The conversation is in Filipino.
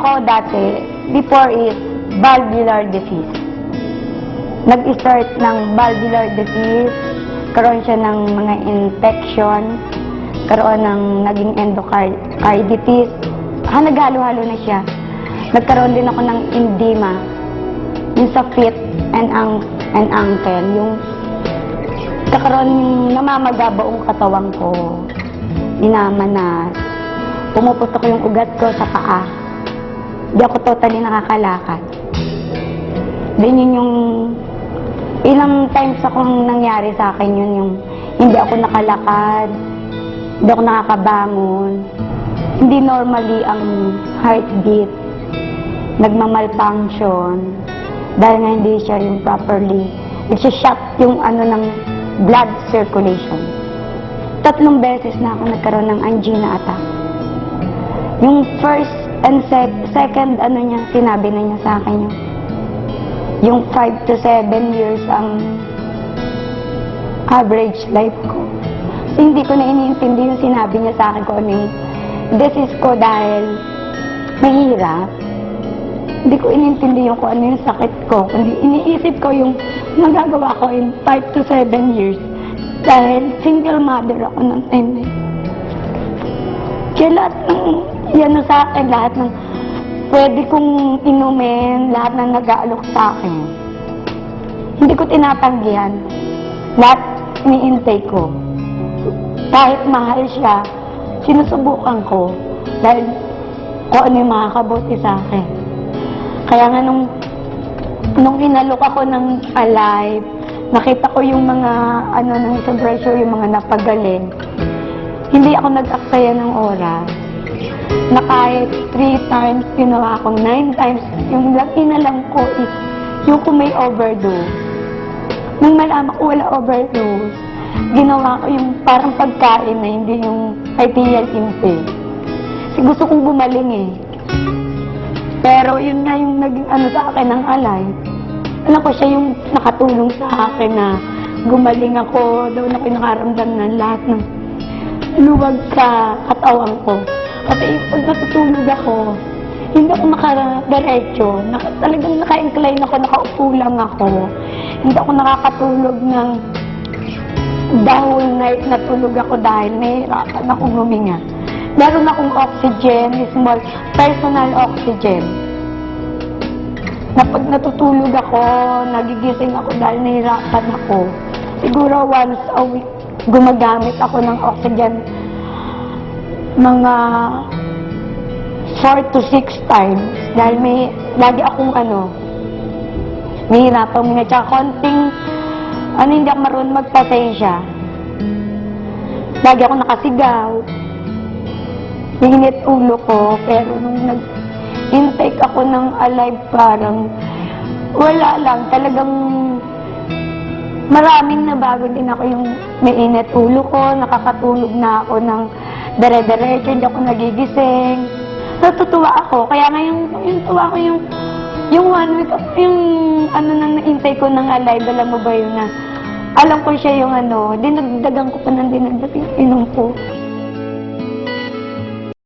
ko dati, before is valvular disease. Nag-start ng valvular disease, karoon siya ng mga infection, karoon ng naging endocarditis. Naghalo-halo na siya. Nagkaroon din ako ng edema, yung sa feet and ankle, yung nagkaroon, namamaga buong katawan ko, minamanas, pumuputok yung ugat ko sa paa. Hindi ako totally nakakalakad. Then yun yung ilang times akong nangyari sa akin yun, yung hindi ako nakalakad, hindi ako nakakabangon, hindi normally ang heartbeat, nagmamalfunction, dahil nga hindi siya yung properly, nagsishot yung ng blood circulation. 3 beses na ako nagkaroon ng angina attack. Yung first and second, niya, sinabi na niya sa akin yung 5 to 7 years ang average life ko. So, hindi ko na iniintindi yung sinabi niya sa akin kung ano yung disease ko dahil mahirap. Hindi ko inintindi yung kung ano yung sakit ko. Kundi iniisip ko yung magagawa ko in 5 to 7 years. Dahil single mother ako ng time na yun. Kaya lahat ng yan sa akin, lahat ng pwede kong inumin, lahat ng nag-aalok sa akin. Hindi ko tinatanggihan. Lahat iniintay ko. Kahit mahal siya, sinusubukan ko. Dahil kung ano yung makakabuti sa akin. Kaya nga nung inalok ako ng Alive, nakita ko yung mga ng sa brochure, yung mga napagaling. Hindi ako nag-aksaya ng oras. Na kahit 3 times, ginawa ko 9 times, yung inalam ko is yung kung may overdose. Nung malaman ko wala overdose, ginawa ko yung parang pagkain na hindi yung arterial intake. Kasi gusto kong gumaling eh. Pero yun nga yung naging sa akin ng Alive. Alam ko siya yung nakatulong sa akin na gumaling ako, doon ako nakaramdam ng lahat ng luwag sa katawan ko. Kasi pag natutulog ako, hindi ako nakadiretso. Talagang naka-incline ako, nakaupo lang ako. Hindi ako nakakatulog ng the whole night na tulog ako dahil nahihirapan akong huminga. Meron akong oxygen, small personal oxygen. Na pag natutulog ako, nagigising ako dahil nahihirapan ako. Siguro once a week, gumagamit ako ng oxygen mga 4 to 6 times. Dahil lagi akong nahihirapan huminga. Tsaka konting, hindi ako marunong magpasensya. Lagi ako nakasigaw. Init ulo ko, pero nung nag-intake ako ng Alive, parang wala lang, talagang maraming nabago din ako yung may init ulo ko, nakakatulog na ako ng dire-diretso, hindi ako nagigising. Natutuwa ako, kaya ngayon yung tuwa ko yung 1 week, yung nang na-intake ko ng Alive, alam mo ba yun na, alam ko siya yung dinagdagan ko pa ng dinagdag yung inom ko.